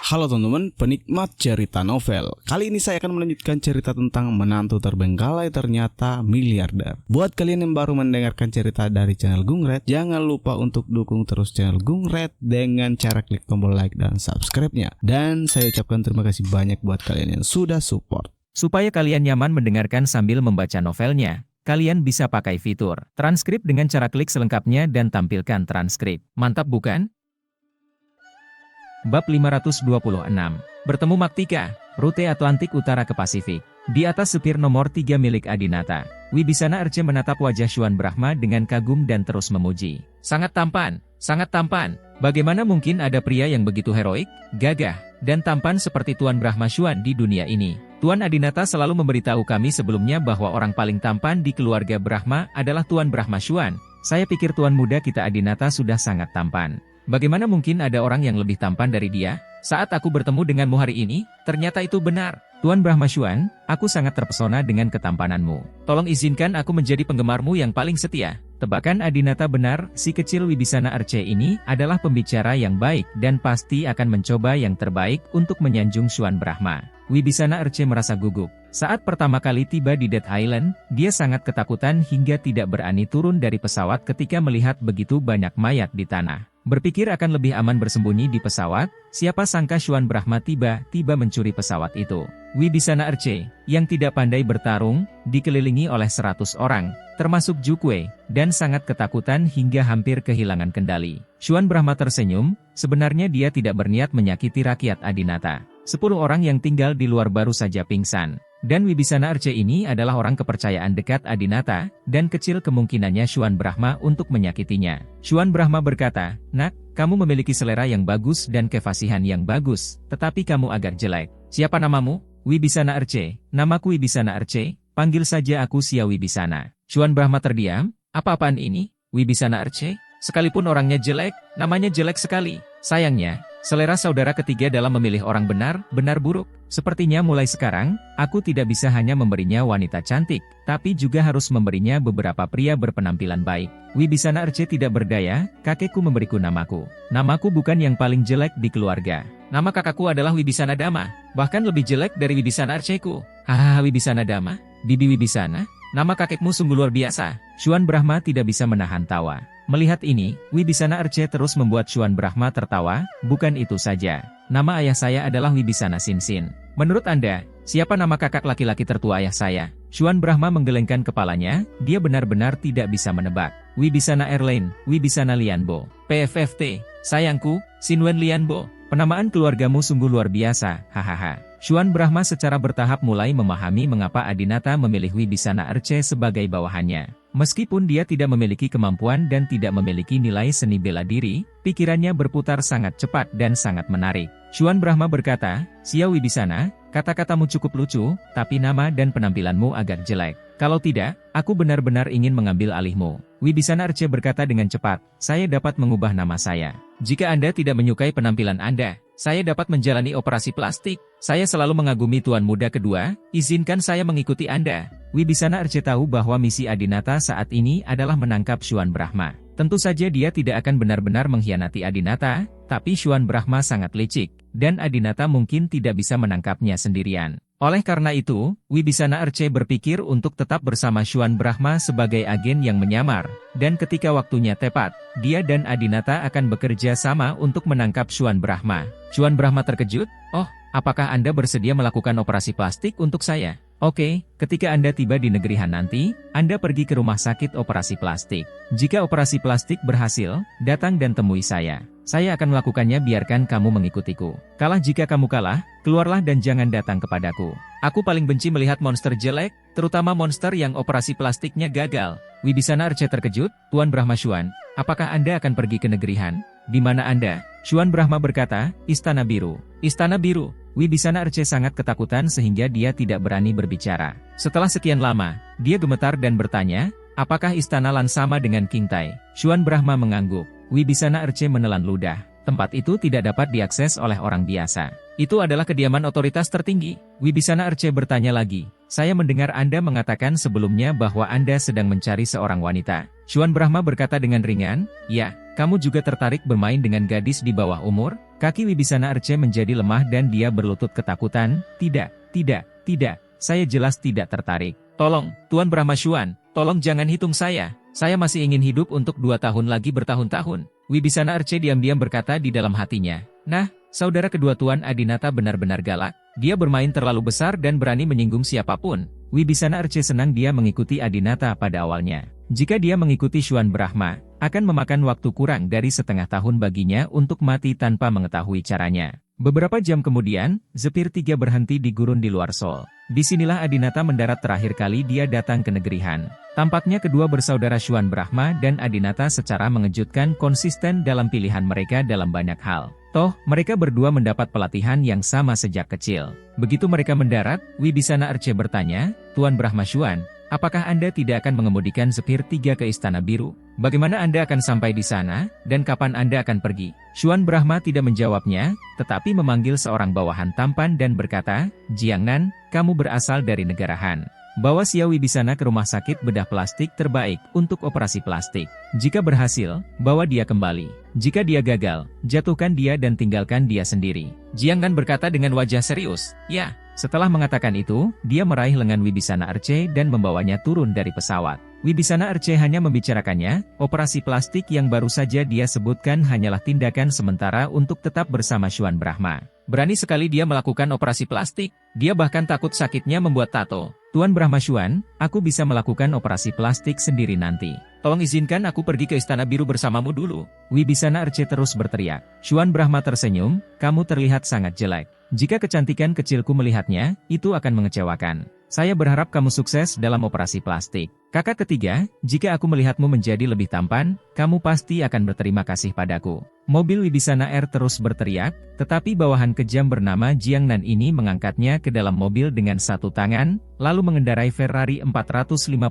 Halo teman-teman, penikmat cerita novel. Kali ini saya akan melanjutkan cerita tentang menantu terbengkalai ternyata miliarder. Buat kalian yang baru mendengarkan cerita dari channel Gungred, jangan lupa untuk dukung terus channel Gungred dengan cara klik tombol like dan subscribe-nya. Dan saya ucapkan terima kasih banyak buat kalian yang sudah support. Supaya kalian nyaman mendengarkan sambil membaca novelnya, kalian bisa pakai fitur transkrip dengan cara klik selengkapnya dan tampilkan transkrip. Mantap bukan? Bab 526. Bertemu Maktika, rute Atlantik Utara ke Pasifik. Di atas supir nomor 3 milik Adinata, Wibisana Arce menatap wajah Xuan Brahma dengan kagum dan terus memuji. Sangat tampan, sangat tampan. Bagaimana mungkin ada pria yang begitu heroik, gagah, dan tampan seperti Tuan Brahma Xuan di dunia ini? Tuan Adinata selalu memberitahu kami sebelumnya bahwa orang paling tampan di keluarga Brahma adalah Tuan Brahma Xuan. Saya pikir Tuan muda kita Adinata sudah sangat tampan. Bagaimana mungkin ada orang yang lebih tampan dari dia? Saat aku bertemu denganmu hari ini, ternyata itu benar. Tuan Brahma Xuan, aku sangat terpesona dengan ketampananmu. Tolong izinkan aku menjadi penggemarmu yang paling setia. Tebakan Adinata benar, si kecil Wibisana Arce ini adalah pembicara yang baik dan pasti akan mencoba yang terbaik untuk menyanjung Xuan Brahma. Wibisana Arce merasa gugup. Saat pertama kali tiba di Dead Island, dia sangat ketakutan hingga tidak berani turun dari pesawat ketika melihat begitu banyak mayat di tanah. Berpikir akan lebih aman bersembunyi di pesawat, siapa sangka Xuan Brahma tiba-tiba mencuri pesawat itu. Wibisana Arce, yang tidak pandai bertarung, dikelilingi oleh 100 orang, termasuk Jukwe, dan sangat ketakutan hingga hampir kehilangan kendali. Xuan Brahma tersenyum, sebenarnya dia tidak berniat menyakiti rakyat Adinata. 10 orang yang tinggal di luar baru saja pingsan. Dan Wibisana Arce ini adalah orang kepercayaan dekat Adinata, dan kecil kemungkinannya Xuan Brahma untuk menyakitinya. Xuan Brahma berkata, "Nak, kamu memiliki selera yang bagus dan kefasihan yang bagus, tetapi kamu agak jelek. Siapa namamu?" "Wibisana Arce, namaku Wibisana Arce, panggil saja aku Sia Wibisana." Xuan Brahma terdiam, "Apa-apaan ini, Wibisana Arce? Sekalipun orangnya jelek, namanya jelek sekali. Sayangnya, selera saudara ketiga dalam memilih orang benar buruk. Sepertinya mulai sekarang, aku tidak bisa hanya memberinya wanita cantik, tapi juga harus memberinya beberapa pria berpenampilan baik." Wibisana Arce tidak berdaya, "Kakekku memberiku namaku. Namaku bukan yang paling jelek di keluarga. Nama kakakku adalah Wibisana Dama, bahkan lebih jelek dari Wibisana Arceku." "Hahaha, Wibisana Dama? Bibi Wibisana? Nama kakekmu sungguh luar biasa." Xuan Brahma tidak bisa menahan tawa. Melihat ini, Wibisana Arce terus membuat Xuan Brahma tertawa. "Bukan itu saja. Nama ayah saya adalah Wibisana Sinsin. Menurut Anda, siapa nama kakak laki-laki tertua ayah saya?" Xuan Brahma menggelengkan kepalanya, dia benar-benar tidak bisa menebak. "Wibisana Erlain, Wibisana Lianbo. PFFT, sayangku, Sinwen Lianbo. Penamaan keluargamu sungguh luar biasa, hahaha." Xuan Brahma secara bertahap mulai memahami mengapa Adinata memilih Wibisana Arce sebagai bawahannya. Meskipun dia tidak memiliki kemampuan dan tidak memiliki nilai seni bela diri, pikirannya berputar sangat cepat dan sangat menarik. Xuan Brahma berkata, "Sia Wibisana, kata-katamu cukup lucu, tapi nama dan penampilanmu agak jelek. Kalau tidak, aku benar-benar ingin mengambil alihmu." Wibisana Arce berkata dengan cepat, "Saya dapat mengubah nama saya. Jika Anda tidak menyukai penampilan Anda, saya dapat menjalani operasi plastik. Saya selalu mengagumi Tuan Muda kedua, izinkan saya mengikuti Anda." Wibisana Arce tahu bahwa misi Adinata saat ini adalah menangkap Xuan Brahma. Tentu saja dia tidak akan benar-benar mengkhianati Adinata, tapi Xuan Brahma sangat licik, dan Adinata mungkin tidak bisa menangkapnya sendirian. Oleh karena itu, Wibisana Arce berpikir untuk tetap bersama Xuan Brahma sebagai agen yang menyamar, dan ketika waktunya tepat, dia dan Adinata akan bekerja sama untuk menangkap Xuan Brahma. Xuan Brahma terkejut, "Oh, apakah Anda bersedia melakukan operasi plastik untuk saya? Oke, ketika Anda tiba di negeri Han nanti, Anda pergi ke rumah sakit operasi plastik. Jika operasi plastik berhasil, datang dan temui saya. Saya akan melakukannya, biarkan kamu mengikutiku. Jika kamu kalah, keluarlah dan jangan datang kepadaku. Aku paling benci melihat monster jelek, terutama monster yang operasi plastiknya gagal." Wibisana Arce terkejut, "Tuan Brahma Xuan, apakah Anda akan pergi ke negeri Han? Di mana Anda?" Xuan Brahma berkata, "Istana Biru." "Istana Biru?" Wibisana Arce sangat ketakutan sehingga dia tidak berani berbicara. Setelah sekian lama, dia gemetar dan bertanya, "Apakah Istana Lan sama dengan King Tai?" Xuan Brahma mengangguk. Wibisana Arce menelan ludah. Tempat itu tidak dapat diakses oleh orang biasa. Itu adalah kediaman otoritas tertinggi. Wibisana Arce bertanya lagi, "Saya mendengar Anda mengatakan sebelumnya bahwa Anda sedang mencari seorang wanita." Xuan Brahma berkata dengan ringan, "Ya, kamu juga tertarik bermain dengan gadis di bawah umur? Kaki Wibisana Arce menjadi lemah dan dia berlutut ketakutan. Tidak, saya jelas tidak tertarik. Tolong, Tuan Brahmashuan, tolong jangan hitung saya masih ingin hidup untuk 2 tahun lagi bertahun-tahun. Wibisana Arce diam-diam berkata di dalam hatinya. Nah, saudara kedua Tuan Adinata benar-benar galak. Dia bermain terlalu besar dan berani menyinggung siapapun. Wibisana Arce senang dia mengikuti Adinata pada awalnya. Jika dia mengikuti Shuan Brahma, akan memakan waktu kurang dari setengah tahun baginya untuk mati tanpa mengetahui caranya. Beberapa jam kemudian, Zephyr III berhenti di gurun di luar Seoul. Disinilah Adinata mendarat terakhir kali dia datang ke negeri Han. Tampaknya kedua bersaudara Shuan Brahma dan Adinata secara mengejutkan konsisten dalam pilihan mereka dalam banyak hal. Toh, mereka berdua mendapat pelatihan yang sama sejak kecil. Begitu mereka mendarat, Wibisana Arce bertanya, Tuan Brahmashuan, apakah Anda tidak akan mengemudikan Zephyr III ke Istana Biru? Bagaimana Anda akan sampai di sana, dan kapan Anda akan pergi? Shuan Brahma tidak menjawabnya, tetapi memanggil seorang bawahan tampan dan berkata, Jiangnan, kamu berasal dari negara Han. Bawa Xiao Wibisana ke rumah sakit bedah plastik terbaik untuk operasi plastik. Jika berhasil, bawa dia kembali. Jika dia gagal, jatuhkan dia dan tinggalkan dia sendiri. Jiangnan berkata dengan wajah serius, ya. Setelah mengatakan itu, dia meraih lengan Wibisana Arce dan membawanya turun dari pesawat. Wibisana Arce hanya membicarakannya, operasi plastik yang baru saja dia sebutkan hanyalah tindakan sementara untuk tetap bersama Shuan Brahma. Berani sekali dia melakukan operasi plastik, dia bahkan takut sakitnya membuat tato. Tuan Brahmashuan, aku bisa melakukan operasi plastik sendiri nanti. Tolong izinkan aku pergi ke Istana Biru bersamamu dulu. Wibisana Arce terus berteriak. Shuan Brahma tersenyum, kamu terlihat sangat jelek. Jika kecantikan kecilku melihatnya, itu akan mengecewakan. Saya berharap kamu sukses dalam operasi plastik. Kakak ketiga, jika aku melihatmu menjadi lebih tampan, kamu pasti akan berterima kasih padaku. Mobil Wibisana Air terus berteriak, tetapi bawahan kejam bernama Jiangnan ini mengangkatnya ke dalam mobil dengan satu tangan, lalu mengendarai Ferrari 458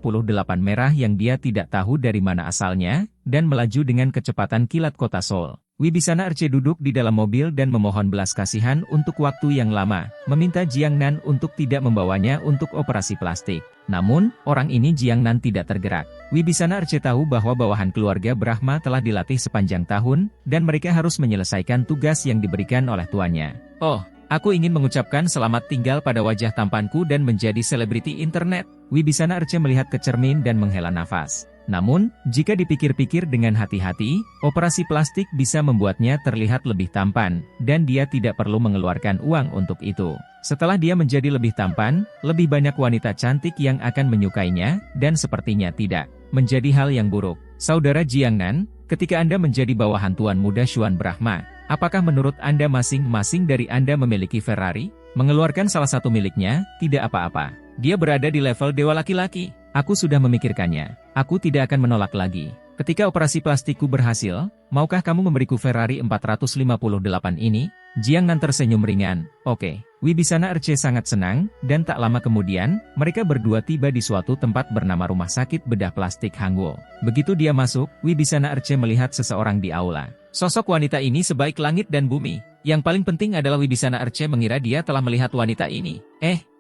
merah yang dia tidak tahu dari mana asalnya, dan melaju dengan kecepatan kilat kota Seoul. Wibisana Arce duduk di dalam mobil dan memohon belas kasihan untuk waktu yang lama, meminta Jiangnan untuk tidak membawanya untuk operasi plastik. Namun, orang ini Jiangnan tidak tergerak. Wibisana Arce tahu bahwa bawahan keluarga Brahma telah dilatih sepanjang tahun, dan mereka harus menyelesaikan tugas yang diberikan oleh tuannya. Oh, aku ingin mengucapkan selamat tinggal pada wajah tampanku dan menjadi selebriti internet. Wibisana Arce melihat ke cermin dan menghela nafas. Namun, jika dipikir-pikir dengan hati-hati, operasi plastik bisa membuatnya terlihat lebih tampan, dan dia tidak perlu mengeluarkan uang untuk itu. Setelah dia menjadi lebih tampan, lebih banyak wanita cantik yang akan menyukainya, dan sepertinya tidak menjadi hal yang buruk. Saudara Jiangnan, ketika Anda menjadi bawahan tuan muda Shuan Brahma, apakah menurut Anda masing-masing dari Anda memiliki Ferrari? Mengeluarkan salah satu miliknya, tidak apa-apa. Dia berada di level dewa laki-laki. Aku sudah memikirkannya. Aku tidak akan menolak lagi. Ketika operasi plastikku berhasil, maukah kamu memberiku Ferrari 458 ini? Jiangnan tersenyum ringan. Oke. Wibisana Arce sangat senang, dan tak lama kemudian, mereka berdua tiba di suatu tempat bernama Rumah Sakit Bedah Plastik Hangwo. Begitu dia masuk, Wibisana Arce melihat seseorang di aula. Sosok wanita ini sebaik langit dan bumi. Yang paling penting adalah Wibisana Arce mengira dia telah melihat wanita ini.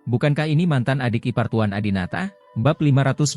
Bukankah ini mantan adik ipar Tuan Adinata? Bab 527.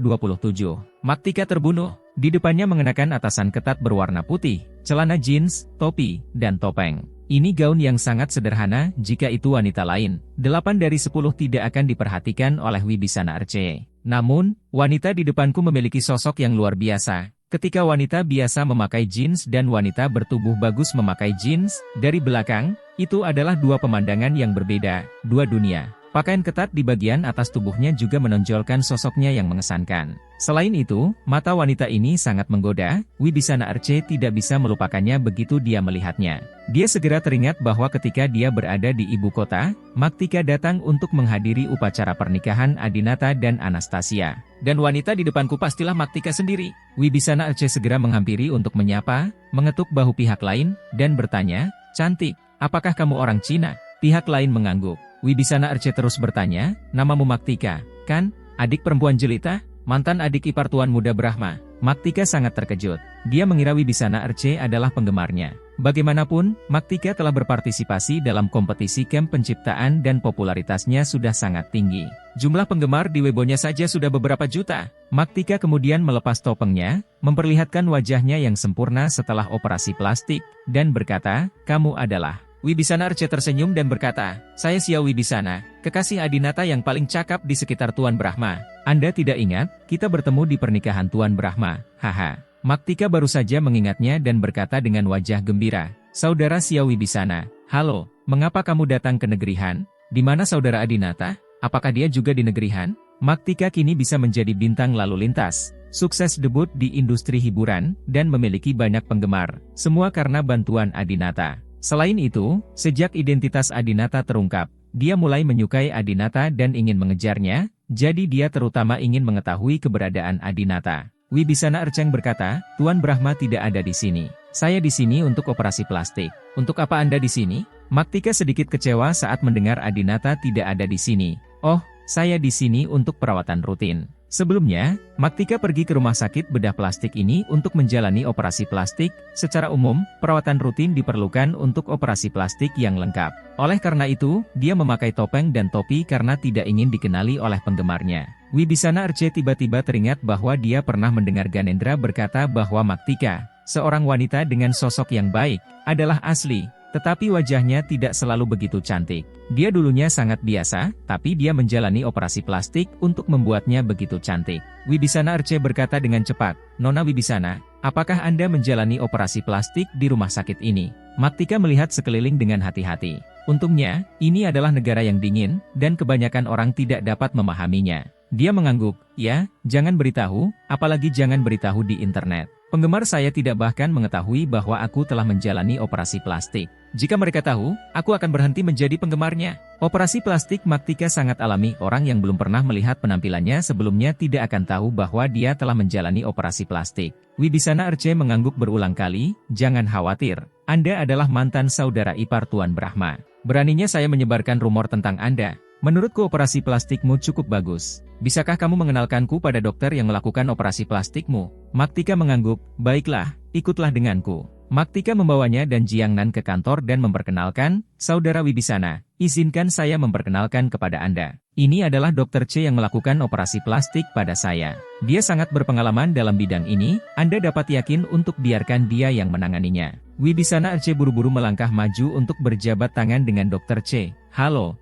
Maktika terbunuh. Di depannya mengenakan atasan ketat berwarna putih, celana jeans, topi, dan topeng. Ini gaun yang sangat sederhana jika itu wanita lain. 8 dari 10 tidak akan diperhatikan oleh Wibisana Arce. Namun, wanita di depanku memiliki sosok yang luar biasa. Ketika wanita biasa memakai jeans dan wanita bertubuh bagus memakai jeans, dari belakang, itu adalah dua pemandangan yang berbeda, dua dunia. Pakaian ketat di bagian atas tubuhnya juga menonjolkan sosoknya yang mengesankan. Selain itu, mata wanita ini sangat menggoda. Wibisana Arce tidak bisa melupakannya begitu dia melihatnya. Dia segera teringat bahwa ketika dia berada di ibu kota, Maktika datang untuk menghadiri upacara pernikahan Adinata dan Anastasia. Dan wanita di depanku pastilah Maktika sendiri. Wibisana Arce segera menghampiri untuk menyapa, mengetuk bahu pihak lain, dan bertanya, "Cantik, apakah kamu orang Cina?" Pihak lain mengangguk. Wibisana Arce terus bertanya, "Namamu Maktika, kan? Adik perempuan jelita? Mantan adik ipar Tuan Muda Brahma." Maktika sangat terkejut. Dia mengira Wibisana Arce adalah penggemarnya. Bagaimanapun, Maktika telah berpartisipasi dalam kompetisi camp penciptaan dan popularitasnya sudah sangat tinggi. Jumlah penggemar di Weibo-nya saja sudah beberapa juta. Maktika kemudian melepas topengnya, memperlihatkan wajahnya yang sempurna setelah operasi plastik, dan berkata, "Kamu adalah..." Wibisana Arce tersenyum dan berkata, "Saya Xiao Wibisana, kekasih Adinata yang paling cakap di sekitar Tuan Brahma. Anda tidak ingat, kita bertemu di pernikahan Tuan Brahma, haha." Maktika baru saja mengingatnya dan berkata dengan wajah gembira, "Saudara Xiao Wibisana, halo, mengapa kamu datang ke negeri Han? Di mana saudara Adinata? Apakah dia juga di negeri Han?" Maktika kini bisa menjadi bintang lalu lintas, sukses debut di industri hiburan, dan memiliki banyak penggemar, semua karena bantuan Adinata. Selain itu, sejak identitas Adinata terungkap, dia mulai menyukai Adinata dan ingin mengejarnya, jadi dia terutama ingin mengetahui keberadaan Adinata. Wibisana Arceng berkata, "Tuan Brahma tidak ada di sini. Saya di sini untuk operasi plastik. Untuk apa Anda di sini?" Maktika sedikit kecewa saat mendengar Adinata tidak ada di sini. "Oh, saya di sini untuk perawatan rutin." Sebelumnya, Maktika pergi ke rumah sakit bedah plastik ini untuk menjalani operasi plastik. Secara umum, perawatan rutin diperlukan untuk operasi plastik yang lengkap. Oleh karena itu, dia memakai topeng dan topi karena tidak ingin dikenali oleh penggemarnya. Wibisana Arce tiba-tiba teringat bahwa dia pernah mendengar Ganendra berkata bahwa Maktika, seorang wanita dengan sosok yang baik, adalah asli. Tetapi wajahnya tidak selalu begitu cantik. Dia dulunya sangat biasa, tapi dia menjalani operasi plastik untuk membuatnya begitu cantik. Wibisana Arce berkata dengan cepat, "Nona Wibisana, apakah Anda menjalani operasi plastik di rumah sakit ini?" Maktika melihat sekeliling dengan hati-hati. Untungnya, ini adalah negara yang dingin, dan kebanyakan orang tidak dapat memahaminya. Dia mengangguk, "Ya, jangan beritahu, apalagi jangan beritahu di internet. Penggemar saya tidak bahkan mengetahui bahwa aku telah menjalani operasi plastik. Jika mereka tahu, aku akan berhenti menjadi penggemarnya." Operasi plastik Maktika sangat alami. Orang yang belum pernah melihat penampilannya sebelumnya tidak akan tahu bahwa dia telah menjalani operasi plastik. Wibisana Arce mengangguk berulang kali, "Jangan khawatir, Anda adalah mantan saudara ipar Tuan Brahma. Beraninya saya menyebarkan rumor tentang Anda. Menurutku operasi plastikmu cukup bagus. Bisakah kamu mengenalkanku pada dokter yang melakukan operasi plastikmu?" Maktika mengangguk, "Baiklah, ikutlah denganku." Maktika membawanya dan Jiangnan ke kantor dan memperkenalkan, "Saudara Wibisana, izinkan saya memperkenalkan kepada Anda. Ini adalah Dr. C yang melakukan operasi plastik pada saya. Dia sangat berpengalaman dalam bidang ini, Anda dapat yakin untuk biarkan dia yang menanganinya." Wibisana Arce buru-buru melangkah maju untuk berjabat tangan dengan Dr. C. "Halo,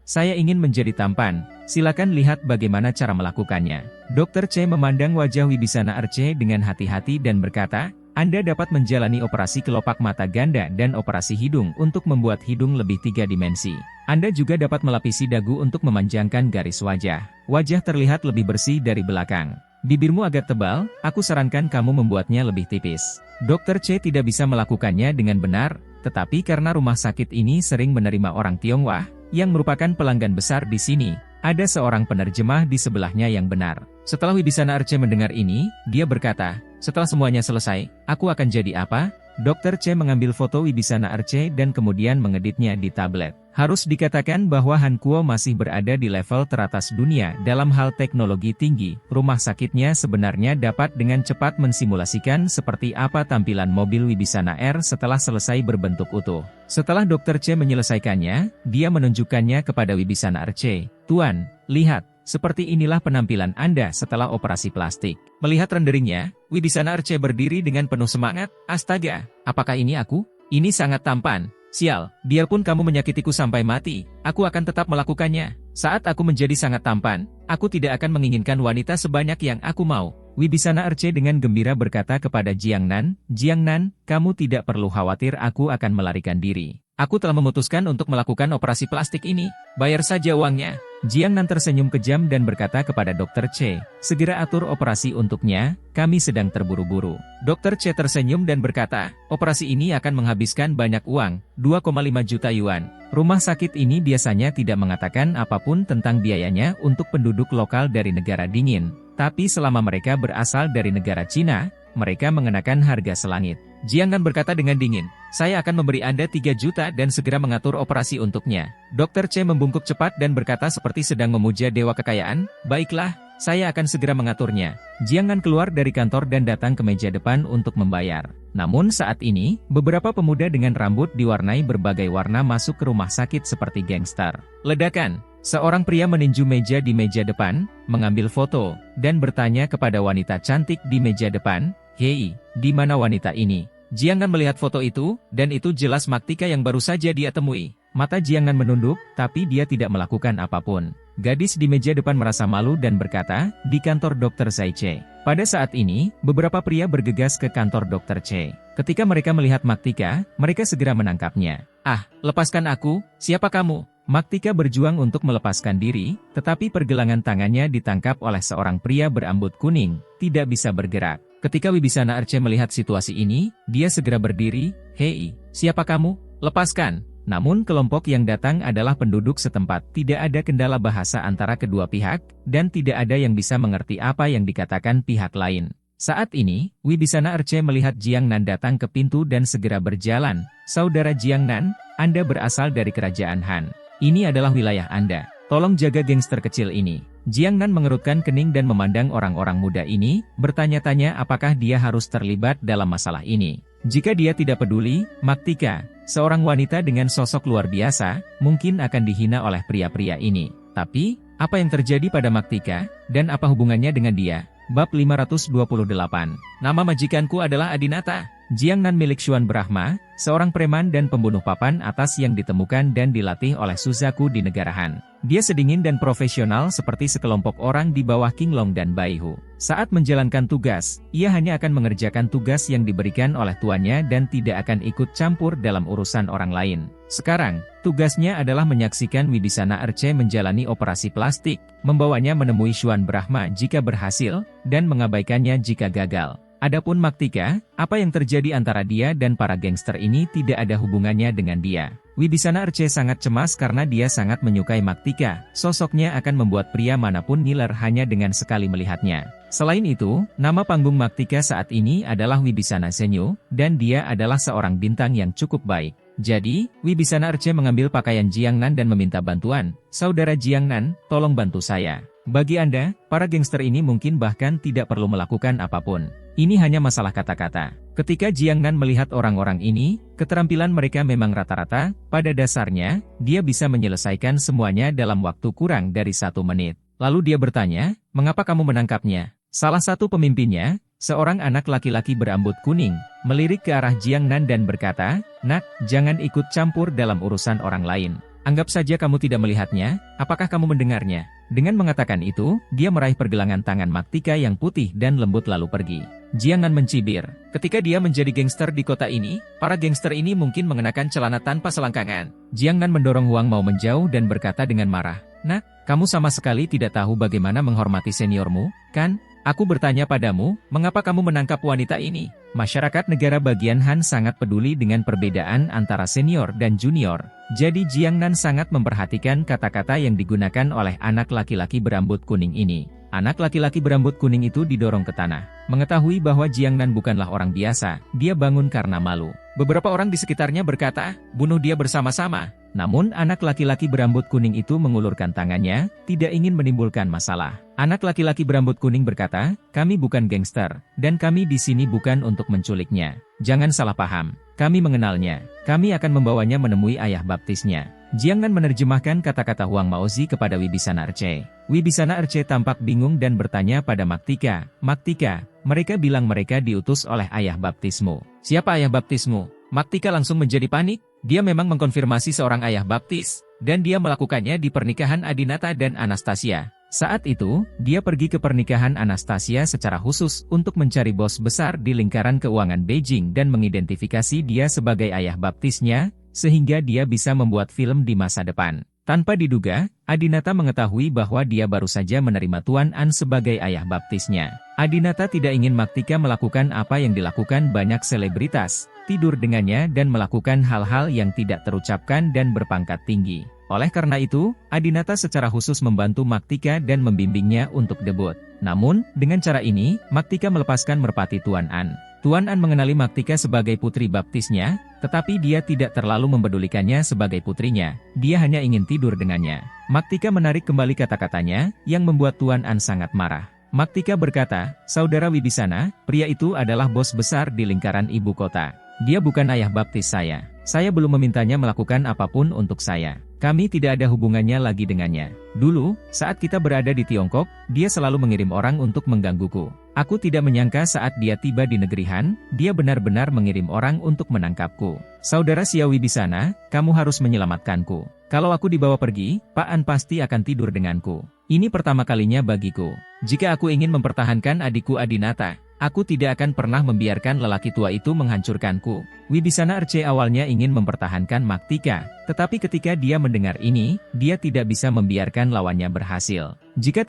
saya ingin menjadi tampan, silakan lihat bagaimana cara melakukannya." Dr. C memandang wajah Wibisana Arce dengan hati-hati dan berkata, "Anda dapat menjalani operasi kelopak mata ganda dan operasi hidung untuk membuat hidung lebih 3 dimensi. Anda juga dapat melapisi dagu untuk memanjangkan garis wajah. Wajah terlihat lebih bersih dari belakang. Bibirmu agak tebal, aku sarankan kamu membuatnya lebih tipis." Dr. C tidak bisa melakukannya dengan benar, tetapi karena rumah sakit ini sering menerima orang Tionghoa, yang merupakan pelanggan besar di sini, ada seorang penerjemah di sebelahnya yang benar. Setelah Wibisana Arce mendengar ini, dia berkata, "Setelah semuanya selesai, aku akan jadi apa?" Dr. C mengambil foto Wibisana Arce dan kemudian mengeditnya di tablet. Harus dikatakan bahwa Hankuo masih berada di level teratas dunia dalam hal teknologi tinggi. Rumah sakitnya sebenarnya dapat dengan cepat mensimulasikan seperti apa tampilan mobil Wibisana R setelah selesai berbentuk utuh. Setelah Dr. C menyelesaikannya, dia menunjukkannya kepada Wibisana Arce. "Tuan, lihat. Seperti inilah penampilan Anda setelah operasi plastik." Melihat renderingnya, Wibisana Arce berdiri dengan penuh semangat. "Astaga, apakah ini aku? Ini sangat tampan. Sial, biarpun kamu menyakitiku sampai mati, aku akan tetap melakukannya. Saat aku menjadi sangat tampan, aku tidak akan menginginkan wanita sebanyak yang aku mau." Wibisana Arce dengan gembira berkata kepada Jiangnan, "Jiangnan, kamu tidak perlu khawatir, aku akan melarikan diri. Aku telah memutuskan untuk melakukan operasi plastik ini. Bayar saja uangnya." Jiangnan tersenyum kejam dan berkata kepada Dr. C, "Segera atur operasi untuknya, kami sedang terburu-buru." Dr. C tersenyum dan berkata, "Operasi ini akan menghabiskan banyak uang, 2,5 juta yuan. Rumah sakit ini biasanya tidak mengatakan apapun tentang biayanya untuk penduduk lokal dari negara dingin. Tapi selama mereka berasal dari negara Cina, mereka mengenakan harga selangit." Jiangnan berkata dengan dingin, "Saya akan memberi Anda 3 juta dan segera mengatur operasi untuknya." Dr. C membungkuk cepat dan berkata seperti sedang memuja dewa kekayaan, "Baiklah, saya akan segera mengaturnya. Jiang Nan keluar dari kantor dan datang ke meja depan untuk membayar. Namun saat ini, beberapa pemuda dengan rambut diwarnai berbagai warna masuk ke rumah sakit seperti gangster. Ledakan. Seorang pria meninju meja di meja depan, mengambil foto, dan bertanya kepada wanita cantik di meja depan, "Hei, di mana wanita ini?" Jiang Nan melihat foto itu, dan itu jelas Maktika yang baru saja dia temui. Mata Jiang Nan menunduk, tapi dia tidak melakukan apapun. Gadis di meja depan merasa malu dan berkata, "Di kantor Dr. Zai Ce." Pada saat ini, beberapa pria bergegas ke kantor Dr. Ce. Ketika mereka melihat Maktika, mereka segera menangkapnya. "Ah, lepaskan aku, siapa kamu?" Maktika berjuang untuk melepaskan diri, tetapi pergelangan tangannya ditangkap oleh seorang pria berambut kuning, tidak bisa bergerak. Ketika Wibisana Arce melihat situasi ini, dia segera berdiri, "Hei, siapa kamu? Lepaskan!" Namun kelompok yang datang adalah penduduk setempat, tidak ada kendala bahasa antara kedua pihak, dan tidak ada yang bisa mengerti apa yang dikatakan pihak lain. Saat ini, Wibisana Arce melihat Jiang Nan datang ke pintu dan segera berjalan. "Saudara Jiang Nan, Anda berasal dari kerajaan Han. Ini adalah wilayah Anda. Tolong jaga gangster kecil ini." Jiang Nan mengerutkan kening dan memandang orang-orang muda ini, bertanya-tanya apakah dia harus terlibat dalam masalah ini. Jika dia tidak peduli, Maktika, seorang wanita dengan sosok luar biasa, mungkin akan dihina oleh pria-pria ini. Tapi, apa yang terjadi pada Maktika, dan apa hubungannya dengan dia? Bab 528. Nama majikanku adalah Adinata. Jiang Nan milik Xuan Brahma, seorang preman dan pembunuh papan atas yang ditemukan dan dilatih oleh Suzaku di negara Han. Dia sedingin dan profesional seperti sekelompok orang di bawah King Long dan Bai Hu. Saat menjalankan tugas, ia hanya akan mengerjakan tugas yang diberikan oleh tuannya dan tidak akan ikut campur dalam urusan orang lain. Sekarang, tugasnya adalah menyaksikan Wibisana Arce menjalani operasi plastik, membawanya menemui Xuan Brahma jika berhasil, dan mengabaikannya jika gagal. Adapun Maktika, apa yang terjadi antara dia dan para gangster ini tidak ada hubungannya dengan dia. Wibisana Arce sangat cemas karena dia sangat menyukai Maktika. Sosoknya akan membuat pria manapun ngiler hanya dengan sekali melihatnya. Selain itu, nama panggung Maktika saat ini adalah Wibisana Senyu, dan dia adalah seorang bintang yang cukup baik. Jadi, Wibisana Arce mengambil pakaian Jiang Nan dan meminta bantuan. "Saudara Jiang Nan, tolong bantu saya. Bagi Anda, para gangster ini mungkin bahkan tidak perlu melakukan apapun. Ini hanya masalah kata-kata." Ketika Jiang Nan melihat orang-orang ini, keterampilan mereka memang rata-rata, pada dasarnya, dia bisa menyelesaikan semuanya dalam waktu kurang dari 1 menit. Lalu dia bertanya, "Mengapa kamu menangkapnya?" Salah satu pemimpinnya, seorang anak laki-laki berambut kuning, melirik ke arah Jiang Nan dan berkata, "Nak, jangan ikut campur dalam urusan orang lain. Anggap saja kamu tidak melihatnya, apakah kamu mendengarnya?" Dengan mengatakan itu, dia meraih pergelangan tangan Maktika yang putih dan lembut lalu pergi. Jiang Nan mencibir. Ketika dia menjadi gangster di kota ini, para gangster ini mungkin mengenakan celana tanpa selangkangan. Jiang Nan mendorong Huang Mao menjauh dan berkata dengan marah, "Nak, kamu sama sekali tidak tahu bagaimana menghormati seniormu, kan? Aku bertanya padamu, mengapa kamu menangkap wanita ini?" Masyarakat negara bagian Han sangat peduli dengan perbedaan antara senior dan junior. Jadi Jiang Nan sangat memperhatikan kata-kata yang digunakan oleh anak laki-laki berambut kuning ini. Anak laki-laki berambut kuning itu didorong ke tanah. Mengetahui bahwa Jiang Nan bukanlah orang biasa, dia bangun karena malu. Beberapa orang di sekitarnya berkata, "Bunuh dia bersama-sama." Namun anak laki-laki berambut kuning itu mengulurkan tangannya, tidak ingin menimbulkan masalah. Anak laki-laki berambut kuning berkata, "Kami bukan gangster, dan kami di sini bukan untuk menculiknya. Jangan salah paham. Kami mengenalnya. Kami akan membawanya menemui ayah baptisnya." Jiang Nan menerjemahkan kata-kata Huang Maozi kepada Wibisana Arce. Wibisana Arce tampak bingung dan bertanya pada Maktika, "Maktika, mereka bilang mereka diutus oleh ayah baptismu. Siapa ayah baptismu?" Maktika langsung menjadi panik. Dia memang mengkonfirmasi seorang ayah baptis, dan dia melakukannya di pernikahan Adinata dan Anastasia. Saat itu, dia pergi ke pernikahan Anastasia secara khusus untuk mencari bos besar di lingkaran keuangan Beijing dan mengidentifikasi dia sebagai ayah baptisnya, sehingga dia bisa membuat film di masa depan. Tanpa diduga, Adinata mengetahui bahwa dia baru saja menerima Tuan An sebagai ayah baptisnya. Adinata tidak ingin Maktika melakukan apa yang dilakukan banyak selebritas, tidur dengannya dan melakukan hal-hal yang tidak terucapkan dan berpangkat tinggi. Oleh karena itu, Adinata secara khusus membantu Maktika dan membimbingnya untuk debut. Namun, dengan cara ini, Maktika melepaskan merpati Tuan An. Tuan An mengenali Maktika sebagai putri baptisnya, tetapi dia tidak terlalu mempedulikannya sebagai putrinya. Dia hanya ingin tidur dengannya. Maktika menarik kembali kata-katanya, yang membuat Tuan An sangat marah. Maktika berkata, "Saudara Wibisana, pria itu adalah bos besar di lingkaran ibu kota. Dia bukan ayah baptis saya. Saya belum memintanya melakukan apapun untuk saya. Kami tidak ada hubungannya lagi dengannya. Dulu, saat kita berada di Tiongkok, dia selalu mengirim orang untuk menggangguku. Aku tidak menyangka saat dia tiba di negeri Han, dia benar-benar mengirim orang untuk menangkapku. Saudara Xiao Wibisana, kamu harus menyelamatkanku. Kalau aku dibawa pergi, Pak An pasti akan tidur denganku. Ini pertama kalinya bagiku. Jika aku ingin mempertahankan adikku Adinata, aku tidak akan pernah membiarkan lelaki tua itu menghancurkanku." Wibisana Erce awalnya ingin mempertahankan Maktika, tetapi ketika dia mendengar ini, dia tidak bisa membiarkan lawannya berhasil. Jika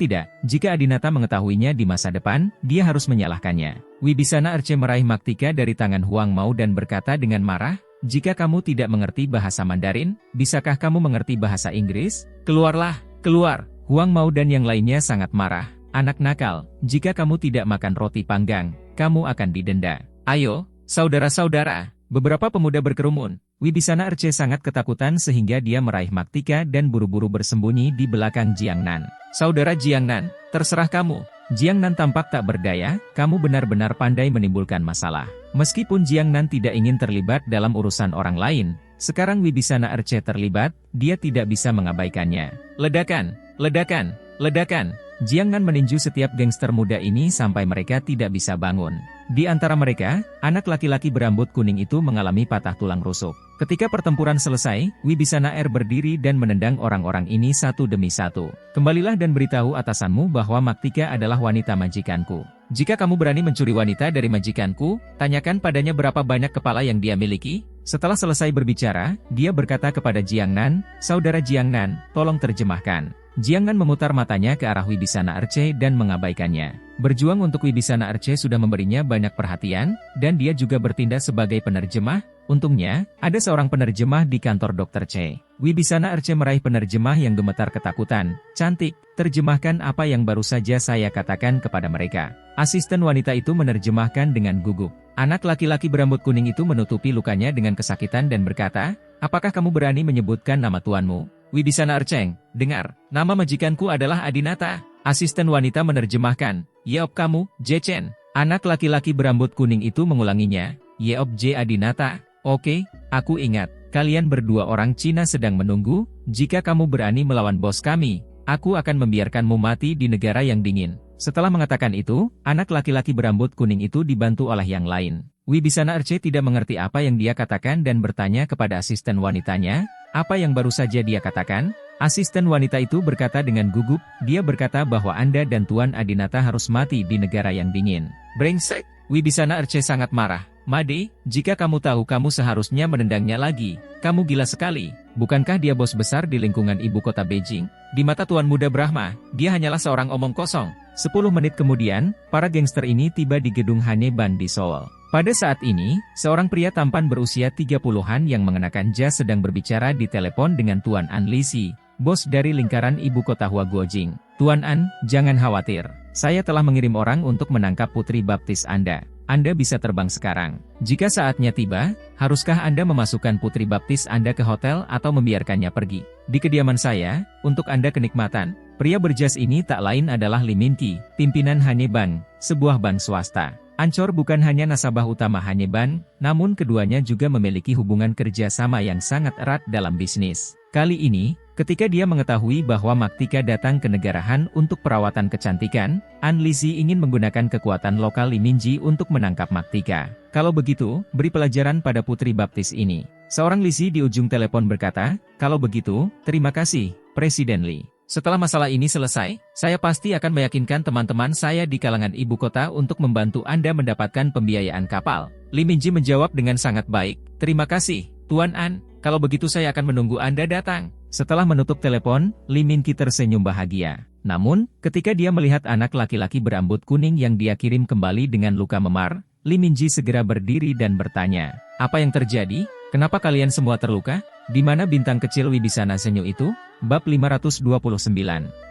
Adinata mengetahuinya di masa depan, dia harus menyalahkannya. Wibisana Erce meraih Maktika dari tangan Huang Mao dan berkata dengan marah, "Jika kamu tidak mengerti bahasa Mandarin, bisakah kamu mengerti bahasa Inggris? Keluarlah, keluar!" Huang Mao dan yang lainnya sangat marah. "Anak nakal, jika kamu tidak makan roti panggang, kamu akan didenda. Ayo, saudara-saudara!" Beberapa pemuda berkerumun. Wibisana Erce sangat ketakutan sehingga dia meraih Maktika dan buru-buru bersembunyi di belakang Jiang Nan. "Saudara Jiang Nan, terserah kamu." Jiang Nan tampak tak berdaya, "Kamu benar-benar pandai menimbulkan masalah." Meskipun Jiang Nan tidak ingin terlibat dalam urusan orang lain, sekarang Wibisana Erce terlibat, dia tidak bisa mengabaikannya. "Ledakan! Ledakan! Ledakan!" Jiang Nan meninju setiap gangster muda ini sampai mereka tidak bisa bangun. Di antara mereka, anak laki-laki berambut kuning itu mengalami patah tulang rusuk. Ketika pertempuran selesai, Wibisana berdiri dan menendang orang-orang ini satu demi satu. "Kembalilah dan beritahu atasanmu bahwa Maktika adalah wanita majikanku. Jika kamu berani mencuri wanita dari majikanku, tanyakan padanya berapa banyak kepala yang dia miliki." Setelah selesai berbicara, dia berkata kepada Jiang Nan, "Saudara Jiang Nan, tolong terjemahkan." Jiang Nan memutar matanya ke arah Wibisana Erce dan mengabaikannya. Berjuang untuk Wibisana Erce sudah memberinya banyak perhatian, dan dia juga bertindak sebagai penerjemah. Untungnya, ada seorang penerjemah di kantor Dr. C. Wibisana Erce meraih penerjemah yang gemetar ketakutan. "Cantik, terjemahkan apa yang baru saja saya katakan kepada mereka." Asisten wanita itu menerjemahkan dengan gugup. Anak laki-laki berambut kuning itu menutupi lukanya dengan kesakitan dan berkata, "Apakah kamu berani menyebutkan nama tuanmu?" "Wibisana Erce, dengar, nama majikanku adalah Adinata." Asisten wanita menerjemahkan, "Yeop kamu, Jechen." Anak laki-laki berambut kuning itu mengulanginya, "Yeop J Adinata." "Oke, aku ingat, kalian berdua orang Cina sedang menunggu. Jika kamu berani melawan bos kami, aku akan membiarkanmu mati di negara yang dingin." Setelah mengatakan itu, anak laki-laki berambut kuning itu dibantu oleh yang lain. Wibisana Erce tidak mengerti apa yang dia katakan dan bertanya kepada asisten wanitanya, "Apa yang baru saja dia katakan?" Asisten wanita itu berkata dengan gugup, dia berkata bahwa Anda dan Tuan Adinata harus mati di negara yang dingin. "Brengsek!" Wibisana Erce sangat marah. "Made, jika kamu tahu kamu seharusnya menendangnya lagi. Kamu gila sekali. Bukankah dia bos besar di lingkungan ibu kota Beijing? Di mata Tuan Muda Brahma, dia hanyalah seorang omong kosong." 10 menit kemudian, para gangster ini tiba di gedung Haneban di Seoul. Pada saat ini, seorang pria tampan berusia 30-an yang mengenakan jas sedang berbicara di telepon dengan Tuan An Lisi, bos dari lingkaran ibu kota Huaguojing. "Tuan An, jangan khawatir. Saya telah mengirim orang untuk menangkap putri baptis Anda. Anda bisa terbang sekarang. Jika saatnya tiba, haruskah Anda memasukkan putri baptis Anda ke hotel atau membiarkannya pergi di kediaman saya, untuk Anda kenikmatan?" Pria berjas ini tak lain adalah Lee Min-ki, pimpinan Haneban, sebuah bank swasta. Ancor bukan hanya nasabah utama Haneban, namun keduanya juga memiliki hubungan kerja sama yang sangat erat dalam bisnis. Kali ini, ketika dia mengetahui bahwa Maktika datang ke negara Han untuk perawatan kecantikan, An Lisi ingin menggunakan kekuatan lokal Lee Minji untuk menangkap Maktika. "Kalau begitu, beri pelajaran pada putri baptis ini." Seorang Lisi di ujung telepon berkata, "Kalau begitu, terima kasih, Presiden Lee. Setelah masalah ini selesai, saya pasti akan meyakinkan teman-teman saya di kalangan ibu kota untuk membantu Anda mendapatkan pembiayaan kapal." Lee Minji menjawab dengan sangat baik, "Terima kasih, Tuan An. Kalau begitu saya akan menunggu Anda datang." Setelah menutup telepon, Lee Min-ki tersenyum bahagia. Namun, ketika dia melihat anak laki-laki berambut kuning yang dia kirim kembali dengan luka memar, Lee Minji segera berdiri dan bertanya, "Apa yang terjadi? Kenapa kalian semua terluka?" Di mana bintang kecil Wibisana Senyu itu? Bab 529.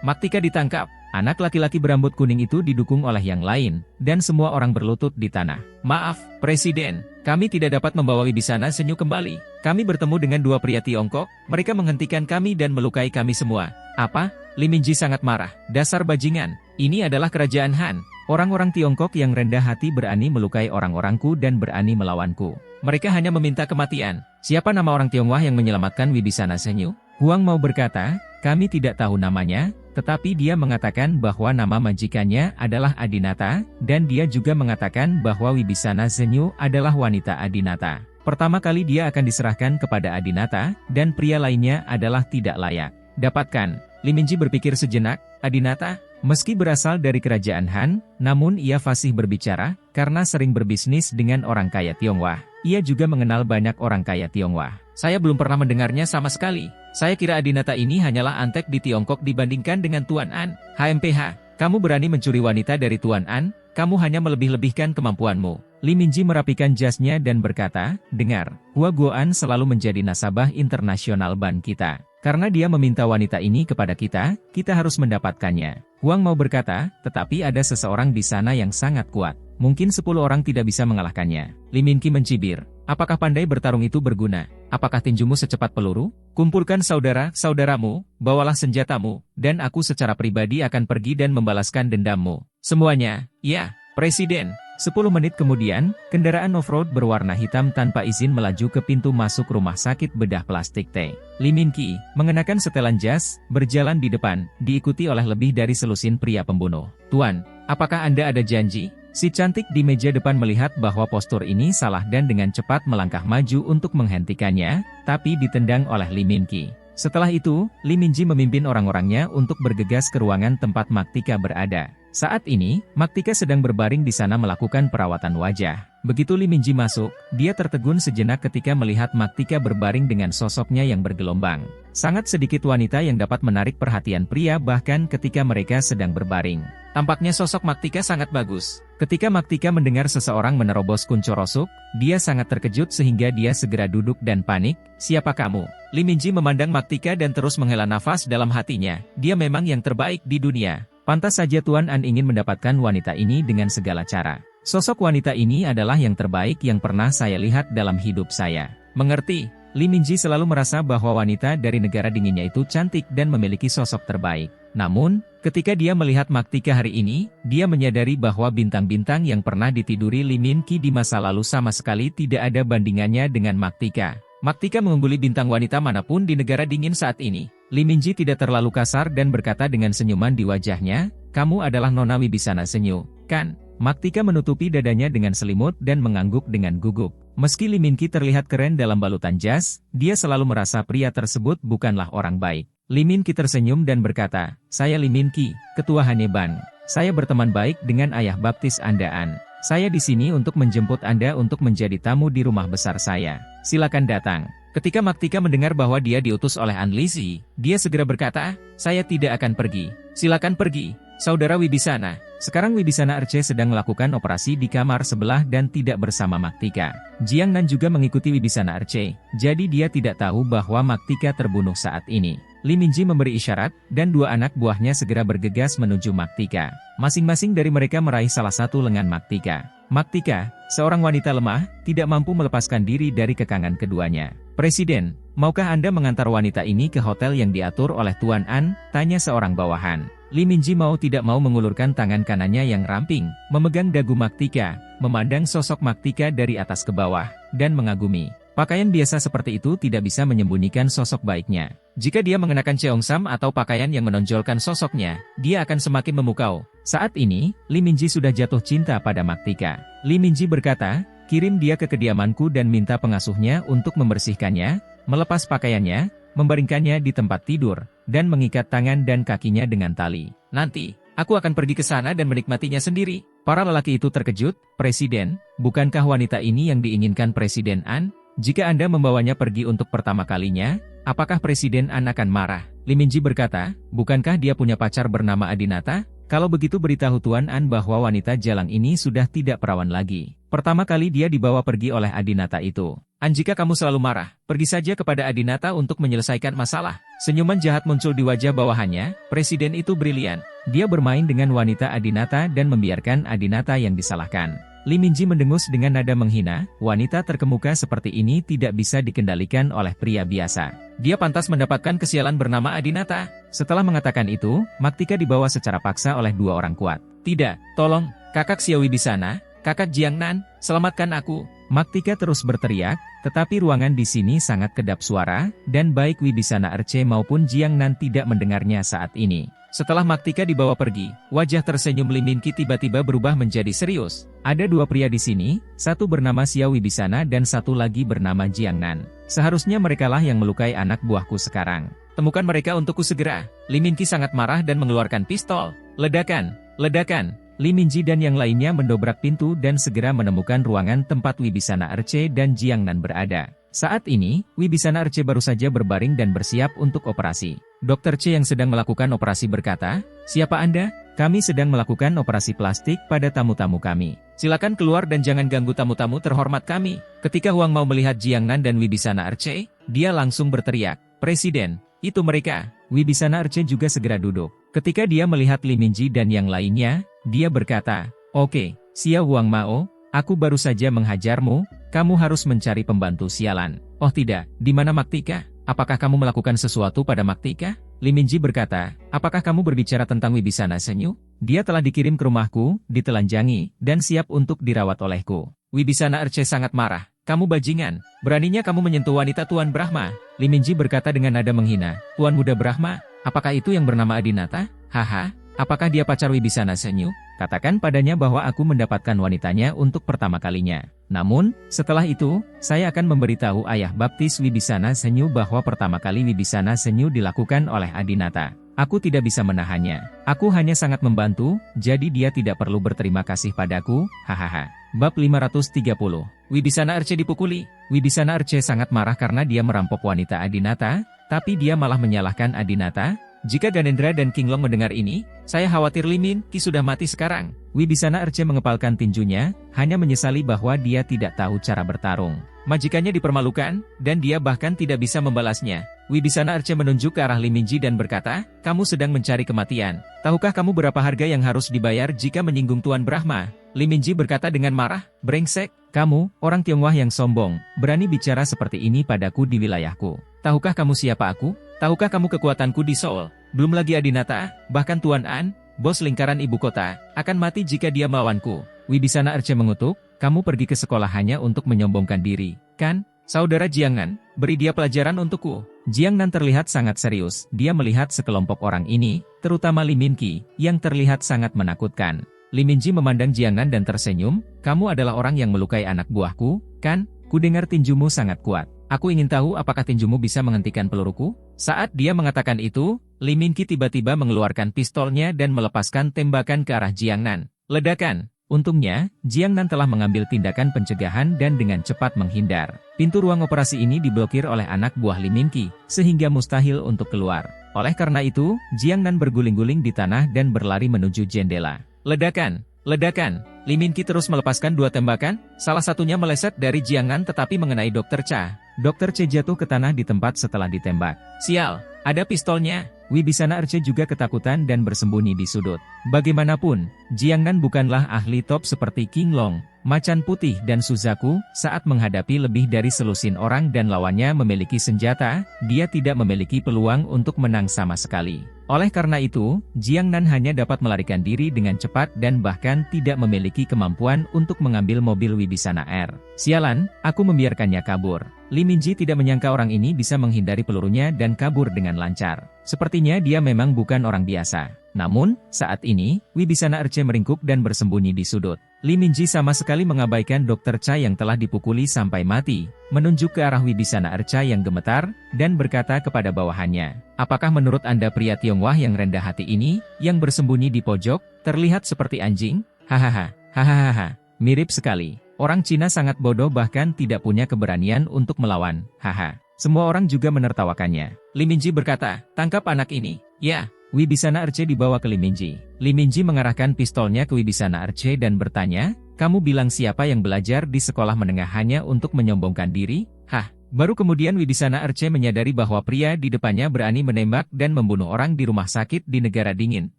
Maktika ditangkap. Anak laki-laki berambut kuning itu didukung oleh yang lain, dan semua orang berlutut di tanah. Maaf, Presiden, kami tidak dapat membawa Wibisana Senyu kembali. Kami bertemu dengan dua pria Tiongkok, mereka menghentikan kami dan melukai kami semua. Apa? Li Minji sangat marah. Dasar bajingan, ini adalah kerajaan Han. Orang-orang Tiongkok yang rendah hati berani melukai orang-orangku dan berani melawanku. Mereka hanya meminta kematian. Siapa nama orang Tionghoa yang menyelamatkan Wibisana Senyu? Huang Mao berkata, kami tidak tahu namanya, tetapi dia mengatakan bahwa nama majikannya adalah Adinata, dan dia juga mengatakan bahwa Wibisana Senyu adalah wanita Adinata. Pertama kali dia akan diserahkan kepada Adinata, dan pria lainnya adalah tidak layak. Dapatkan. Li Minji berpikir sejenak, Adinata, meski berasal dari kerajaan Han, namun ia fasih berbicara, karena sering berbisnis dengan orang kaya Tionghoa. Ia juga mengenal banyak orang kaya Tionghoa. Saya belum pernah mendengarnya sama sekali. Saya kira Adinata ini hanyalah antek di Tiongkok dibandingkan dengan Tuan An. HMPH, kamu berani mencuri wanita dari Tuan An? Kamu hanya melebih-lebihkan kemampuanmu. Li Minji merapikan jasnya dan berkata, dengar, Hua Guoan selalu menjadi nasabah internasional ban kita. Karena dia meminta wanita ini kepada kita harus mendapatkannya. Huang Mao berkata, tetapi ada seseorang di sana yang sangat kuat. Mungkin 10 orang tidak bisa mengalahkannya. Li Minqi mencibir. Apakah pandai bertarung itu berguna? Apakah tinjumu secepat peluru? Kumpulkan saudara-saudaramu, bawalah senjatamu, dan aku secara pribadi akan pergi dan membalaskan dendammu. Semuanya, ya, Presiden. 10 menit kemudian, kendaraan off-road berwarna hitam tanpa izin melaju ke pintu masuk rumah sakit bedah plastik T. Li Minqi, mengenakan setelan jas, berjalan di depan, diikuti oleh lebih dari selusin pria pembunuh. Tuan, apakah Anda ada janji? Si cantik di meja depan melihat bahwa postur ini salah dan dengan cepat melangkah maju untuk menghentikannya, tapi ditendang oleh Li Minqi. Setelah itu, Li Minji memimpin orang-orangnya untuk bergegas ke ruangan tempat Maktika berada. Saat ini, Maktika sedang berbaring di sana melakukan perawatan wajah. Begitu Li Minji masuk, dia tertegun sejenak ketika melihat Maktika berbaring dengan sosoknya yang bergelombang. Sangat sedikit wanita yang dapat menarik perhatian pria bahkan ketika mereka sedang berbaring. Tampaknya sosok Maktika sangat bagus. Ketika Maktika mendengar seseorang menerobos Kunchorosuk, dia sangat terkejut sehingga dia segera duduk dan panik. Siapa kamu? Li Minji memandang Maktika dan terus menghela nafas dalam hatinya. Dia memang yang terbaik di dunia. Pantas saja Tuan An ingin mendapatkan wanita ini dengan segala cara. Sosok wanita ini adalah yang terbaik yang pernah saya lihat dalam hidup saya. Mengerti? Li Minji selalu merasa bahwa wanita dari negara dinginnya itu cantik dan memiliki sosok terbaik. Namun, ketika dia melihat Maktika hari ini, dia menyadari bahwa bintang-bintang yang pernah ditiduri Li Minqi di masa lalu sama sekali tidak ada bandingannya dengan Maktika. Maktika mengungguli bintang wanita manapun di negara dingin saat ini. Li Minji tidak terlalu kasar dan berkata dengan senyuman di wajahnya, kamu adalah Nona Wibisana Senyu, kan? Maktika menutupi dadanya dengan selimut dan mengangguk dengan gugup. Meski Li Minqi terlihat keren dalam balutan jas, dia selalu merasa pria tersebut bukanlah orang baik. Li Minqi tersenyum dan berkata, saya Li Minqi, Ketua Haneban. Saya berteman baik dengan ayah baptis Anda An. Saya di sini untuk menjemput Anda untuk menjadi tamu di rumah besar saya. Silakan datang. Ketika Maktika mendengar bahwa dia diutus oleh An Lizhi, dia segera berkata, saya tidak akan pergi. Silakan pergi, Saudara Wibisana. Sekarang Wibisana Erce sedang melakukan operasi di kamar sebelah dan tidak bersama Maktika. Jiang Nan juga mengikuti Wibisana Erce, jadi dia tidak tahu bahwa Maktika terbunuh saat ini. Li Minji memberi isyarat, dan dua anak buahnya segera bergegas menuju Maktika. Masing-masing dari mereka meraih salah satu lengan Maktika. Maktika, seorang wanita lemah, tidak mampu melepaskan diri dari kekangan keduanya. Presiden, maukah Anda mengantar wanita ini ke hotel yang diatur oleh Tuan An? Tanya seorang bawahan. Li Minji tidak mau mengulurkan tangan kanannya yang ramping, memegang dagu Maktika, memandang sosok Maktika dari atas ke bawah, dan mengagumi. Pakaian biasa seperti itu tidak bisa menyembunyikan sosok baiknya. Jika dia mengenakan cheongsam atau pakaian yang menonjolkan sosoknya, dia akan semakin memukau. Saat ini, Li Minji sudah jatuh cinta pada Maktika. Li Minji berkata, kirim dia ke kediamanku dan minta pengasuhnya untuk membersihkannya, melepas pakaiannya, membaringkannya di tempat tidur, dan mengikat tangan dan kakinya dengan tali. Nanti, aku akan pergi ke sana dan menikmatinya sendiri. Para lelaki itu terkejut, Presiden, bukankah wanita ini yang diinginkan Presiden An? Jika Anda membawanya pergi untuk pertama kalinya, apakah Presiden An akan marah? Li Minji berkata, bukankah dia punya pacar bernama Adinata? Kalau begitu beritahu Tuan An bahwa wanita jalang ini sudah tidak perawan lagi. Pertama kali dia dibawa pergi oleh Adinata itu. Jika kamu selalu marah, pergi saja kepada Adinata untuk menyelesaikan masalah. Senyuman jahat muncul di wajah bawahannya. Presiden itu brilian. Dia bermain dengan wanita Adinata dan membiarkan Adinata yang disalahkan. Lee Min-ji mendengus dengan nada menghina. Wanita terkemuka seperti ini tidak bisa dikendalikan oleh pria biasa. Dia pantas mendapatkan kesialan bernama Adinata. Setelah mengatakan itu, Maktika dibawa secara paksa oleh dua orang kuat. Tidak, tolong, kakak Xiao Wibisana, kakak Jiangnan, selamatkan aku. Maktika terus berteriak, tetapi ruangan di sini sangat kedap suara, dan baik Wibisana Erce maupun Jiangnan tidak mendengarnya saat ini. Setelah Maktika dibawa pergi, wajah tersenyum Lee Min-ki tiba-tiba berubah menjadi serius. Ada dua pria di sini, satu bernama Xiao Wibisana dan satu lagi bernama Jiangnan. Seharusnya merekalah yang melukai anak buahku sekarang. Temukan mereka untukku segera. Lee Min-ki sangat marah dan mengeluarkan pistol. Ledakan! Ledakan! Lee Min-ji dan yang lainnya mendobrak pintu dan segera menemukan ruangan tempat Wibisana Erce dan Jiangnan berada. Saat ini, Wibisana Erce baru saja berbaring dan bersiap untuk operasi. Dr. C yang sedang melakukan operasi berkata, "Siapa Anda? Kami sedang melakukan operasi plastik pada tamu-tamu kami. Silakan keluar dan jangan ganggu tamu-tamu terhormat kami." Ketika Huang mau melihat Jiangnan dan Wibisana Erce, dia langsung berteriak, "Presiden, itu mereka." Wibisana Erce juga segera duduk. Ketika dia melihat Lee Min-ji dan yang lainnya, dia berkata, "Oke, Xiao Huang Mao, aku baru saja menghajarmu, kamu harus mencari pembantu sialan." "Oh tidak, di mana Maktika? Apakah kamu melakukan sesuatu pada Maktika?" Lee Min-ji berkata, "Apakah kamu berbicara tentang Wibisana Senyu? Dia telah dikirim ke rumahku, ditelanjangi, dan siap untuk dirawat olehku." Wibisana Erce sangat marah. "Kamu bajingan, beraninya kamu menyentuh wanita Tuan Brahma." Lee Min-ji berkata dengan nada menghina, "Tuan Muda Brahma, apakah itu yang bernama Adinata? Haha, apakah dia pacar Wibisana Senyu? Katakan padanya bahwa aku mendapatkan wanitanya untuk pertama kalinya. Namun, setelah itu, saya akan memberitahu ayah baptis Wibisana Senyu bahwa pertama kali Wibisana Senyu dilakukan oleh Adinata. Aku tidak bisa menahannya. Aku hanya sangat membantu, jadi dia tidak perlu berterima kasih padaku, hahaha." Bab 530. Wibisana Erce dipukuli. Wibisana Erce sangat marah karena dia merampok wanita Adinata, tapi dia malah menyalahkan Adinata. Jika Ganendra dan Kinglong mendengar ini, saya khawatir Lee Min-ki sudah mati sekarang. Wibisana Erce mengepalkan tinjunya, hanya menyesali bahwa dia tidak tahu cara bertarung. Majikannya dipermalukan, dan dia bahkan tidak bisa membalasnya. Wibisana Erce menunjuk ke arah Lee Min-ji dan berkata, "Kamu sedang mencari kematian. Tahukah kamu berapa harga yang harus dibayar jika menyinggung Tuan Brahma?" Lee Min-ji berkata dengan marah, "Brengsek, kamu, orang Tionghoa yang sombong, berani bicara seperti ini padaku di wilayahku. Tahukah kamu siapa aku? Tahukah kamu kekuatanku di Seoul? Belum lagi Adinata, bahkan Tuan An, bos lingkaran ibu kota, akan mati jika dia melawanku." Wibisana Erce mengutuk, "Kamu pergi ke sekolah hanya untuk menyombongkan diri, kan? Saudara Jiangnan, beri dia pelajaran untukku." Jiangnan terlihat sangat serius. Dia melihat sekelompok orang ini, terutama Lee Min-ki, yang terlihat sangat menakutkan. Lee Min-ji memandang Jiangnan dan tersenyum, "Kamu adalah orang yang melukai anak buahku, kan? Kudengar tinjumu sangat kuat. Aku ingin tahu apakah tinjumu bisa menghentikan peluruku?" Saat dia mengatakan itu, Lee Min-ki tiba-tiba mengeluarkan pistolnya dan melepaskan tembakan ke arah Jiangnan. Ledakan! Untungnya, Jiangnan telah mengambil tindakan pencegahan dan dengan cepat menghindar. Pintu ruang operasi ini diblokir oleh anak buah Lee Min-ki, sehingga mustahil untuk keluar. Oleh karena itu, Jiangnan berguling-guling di tanah dan berlari menuju jendela. Ledakan! Ledakan! Lee Min-ki terus melepaskan dua tembakan, salah satunya meleset dari Jiangnan tetapi mengenai Dr. Cha. Dr. Cha jatuh ke tanah di tempat setelah ditembak. "Sial, ada pistolnya." Wibisana Erce juga ketakutan dan bersembunyi di sudut. Bagaimanapun, Jiangnan bukanlah ahli top seperti Kinglong, Macan Putih dan Suzaku. Saat menghadapi lebih dari selusin orang dan lawannya memiliki senjata, dia tidak memiliki peluang untuk menang sama sekali. Oleh karena itu, Jiangnan hanya dapat melarikan diri dengan cepat dan bahkan tidak memiliki kemampuan untuk mengambil mobil Wibisana R. "Sialan, aku membiarkannya kabur." Lee Min-ji tidak menyangka orang ini bisa menghindari pelurunya dan kabur dengan lancar. Sepertinya dia memang bukan orang biasa. Namun, saat ini, Wibisana Erce meringkuk dan bersembunyi di sudut. Lee Min-ji sama sekali mengabaikan Dr. Cha yang telah dipukuli sampai mati, menunjuk ke arah Wibisana Erce yang gemetar, dan berkata kepada bawahannya, "Apakah menurut Anda pria Tionghoa yang rendah hati ini, yang bersembunyi di pojok, terlihat seperti anjing? Hahaha, hahaha, mirip sekali. Orang Cina sangat bodoh bahkan tidak punya keberanian untuk melawan, haha." Semua orang juga menertawakannya. Lee Min-ji berkata, "Tangkap anak ini." "Ya." Wibisana Erce dibawa ke Lee Min-ji. Lee Min-ji mengarahkan pistolnya ke Wibisana Erce dan bertanya, Kamu bilang siapa yang belajar di sekolah menengah hanya untuk menyombongkan diri? Hah? Baru kemudian Wibisana Arce menyadari bahwa pria di depannya berani menembak dan membunuh orang di rumah sakit di negara dingin.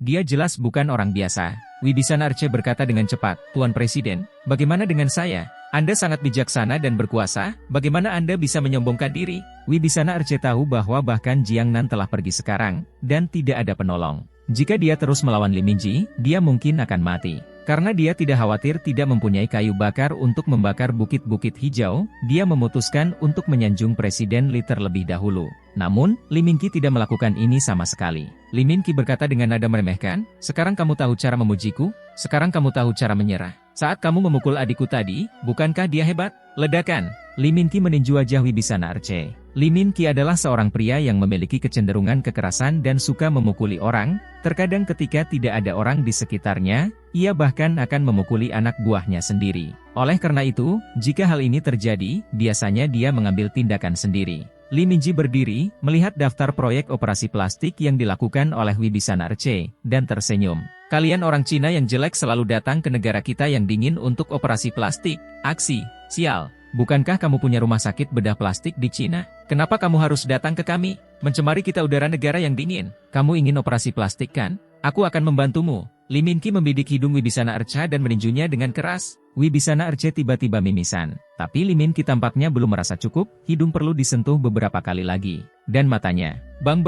Dia jelas bukan orang biasa. Wibisana Arce berkata dengan cepat, "Tuan Presiden, bagaimana dengan saya? Anda sangat bijaksana dan berkuasa, bagaimana Anda bisa menyombongkan diri?" Wibisana Arce tahu bahwa bahkan Jiang Nan telah pergi sekarang, dan tidak ada penolong. Jika dia terus melawan Li Mingji, dia mungkin akan mati. Karena dia tidak khawatir tidak mempunyai kayu bakar untuk membakar bukit-bukit hijau, dia memutuskan untuk menyanjung Presiden Li terlebih dahulu. Namun, Li Mingqi tidak melakukan ini sama sekali. Li Mingqi berkata dengan nada meremehkan, "Sekarang kamu tahu cara memujiku? Sekarang kamu tahu cara menyerah. Saat kamu memukul adikku tadi, bukankah dia hebat?" Ledakan. Li Mingqi meninju wajah Wibisana Arce. Li Mingqi adalah seorang pria yang memiliki kecenderungan kekerasan dan suka memukuli orang. Terkadang ketika tidak ada orang di sekitarnya, ia bahkan akan memukuli anak buahnya sendiri. Oleh karena itu, jika hal ini terjadi, biasanya dia mengambil tindakan sendiri. Li Mingji berdiri, melihat daftar proyek operasi plastik yang dilakukan oleh Wibisana Arce, dan tersenyum. "Kalian orang Cina yang jelek selalu datang ke negara kita yang dingin untuk operasi plastik. Aksi, sial. Bukankah kamu punya rumah sakit bedah plastik di Cina? Kenapa kamu harus datang ke kami? Mencemari kita udara negara yang dingin. Kamu ingin operasi plastik kan? Aku akan membantumu." Li Mingqi membidik hidung Wibisana Arce dan meninjunya dengan keras. Wibisana Arce tiba-tiba mimisan. Tapi Li Mingqi tampaknya belum merasa cukup, hidung perlu disentuh beberapa kali lagi. Dan matanya. Bang.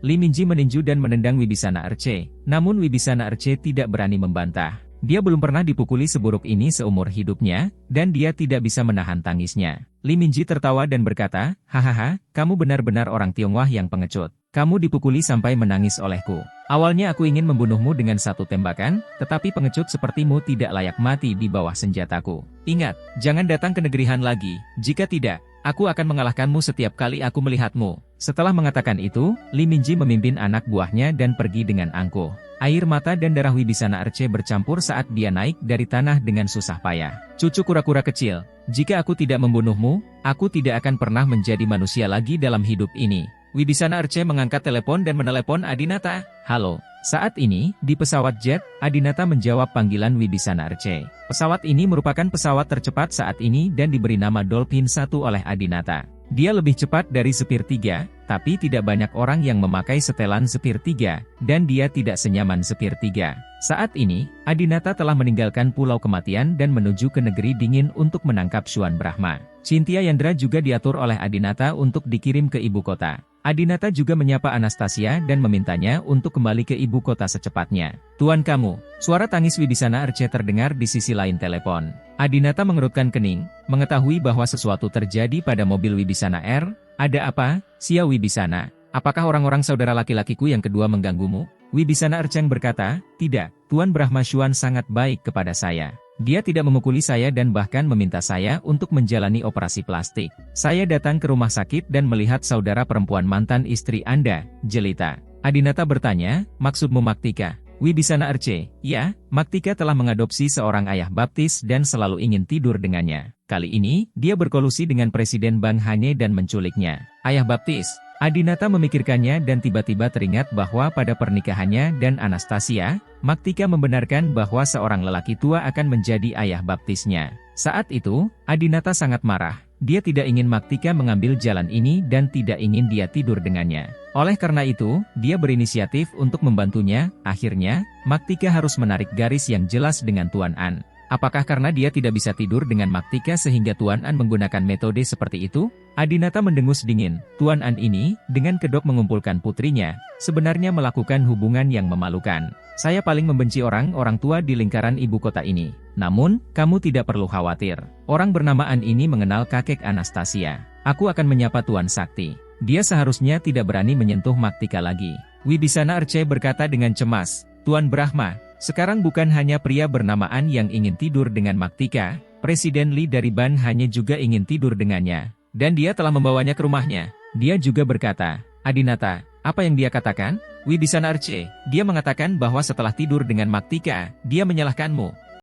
Li Mingji meninju dan menendang Wibisana Arce. Namun Wibisana Arce tidak berani membantah. Dia belum pernah dipukuli seburuk ini seumur hidupnya, dan dia tidak bisa menahan tangisnya. Li Mingji tertawa dan berkata, "Hahaha, kamu benar-benar orang Tionghoa yang pengecut. Kamu dipukuli sampai menangis olehku. Awalnya aku ingin membunuhmu dengan satu tembakan, tetapi pengecut sepertimu tidak layak mati di bawah senjataku. Ingat, jangan datang ke negeri Han lagi, jika tidak, aku akan mengalahkanmu setiap kali aku melihatmu." Setelah mengatakan itu, Li Mingji memimpin anak buahnya dan pergi dengan angkuh. Air mata dan darah Wibisana Arce bercampur saat dia naik dari tanah dengan susah payah. "Cucu kura-kura kecil, jika aku tidak membunuhmu, aku tidak akan pernah menjadi manusia lagi dalam hidup ini." Wibisana Arce mengangkat telepon dan menelepon Adinata. "Halo." Saat ini, di pesawat jet, Adinata menjawab panggilan Wibisana Arce. Pesawat ini merupakan pesawat tercepat saat ini dan diberi nama Dolphin 1 oleh Adinata. Dia lebih cepat dari Sphere 3, tapi tidak banyak orang yang memakai setelan Sphere 3, dan dia tidak senyaman Sphere 3. Saat ini, Adinata telah meninggalkan Pulau Kematian dan menuju ke negeri dingin untuk menangkap Xuan Brahma. Cynthia Yandra juga diatur oleh Adinata untuk dikirim ke ibu kota. Adinata juga menyapa Anastasia dan memintanya untuk kembali ke ibu kota secepatnya. "Tuan kamu." Suara tangis Wibisana Arce terdengar di sisi lain telepon. Adinata mengerutkan kening, mengetahui bahwa sesuatu terjadi pada mobil Wibisana R. "Ada apa, Sia Wibisana? Apakah orang-orang saudara laki-lakiku yang kedua mengganggumu?" Wibisana Arce berkata, "Tidak, Tuan Brahma Xuan sangat baik kepada saya. Dia tidak memukuli saya dan bahkan meminta saya untuk menjalani operasi plastik. Saya datang ke rumah sakit dan melihat saudara perempuan mantan istri Anda, Jelita." Adinata bertanya, "Maksudmu Maktika?" Wibisana Arce, "Ya, Maktika telah mengadopsi seorang ayah baptis dan selalu ingin tidur dengannya. Kali ini, dia berkolusi dengan Presiden Bang Hanye dan menculiknya." Ayah baptis? Adinata memikirkannya dan tiba-tiba teringat bahwa pada pernikahannya dan Anastasia, Maktika membenarkan bahwa seorang lelaki tua akan menjadi ayah baptisnya. Saat itu, Adinata sangat marah. Dia tidak ingin Maktika mengambil jalan ini dan tidak ingin dia tidur dengannya. Oleh karena itu, dia berinisiatif untuk membantunya. Akhirnya, Maktika harus menarik garis yang jelas dengan Tuan An. Apakah karena dia tidak bisa tidur dengan Maktika sehingga Tuan An menggunakan metode seperti itu? Adinata mendengus dingin. Tuan An ini, dengan kedok mengumpulkan putrinya, sebenarnya melakukan hubungan yang memalukan. "Saya paling membenci orang-orang tua di lingkaran ibu kota ini. Namun, kamu tidak perlu khawatir. Orang bernama An ini mengenal kakek Anastasia. Aku akan menyapa Tuan Sakti. Dia seharusnya tidak berani menyentuh Maktika lagi." Wibisana Arce berkata dengan cemas, "Tuan Brahma, sekarang bukan hanya pria bernama An yang ingin tidur dengan Maktika, Presiden Li dari Ban hanya juga ingin tidur dengannya. Dan dia telah membawanya ke rumahnya." Dia juga berkata, "Adinata, apa yang dia katakan?" Wibisana Arce, "Dia mengatakan bahwa setelah tidur dengan Maktika, dia menyalahkanmu.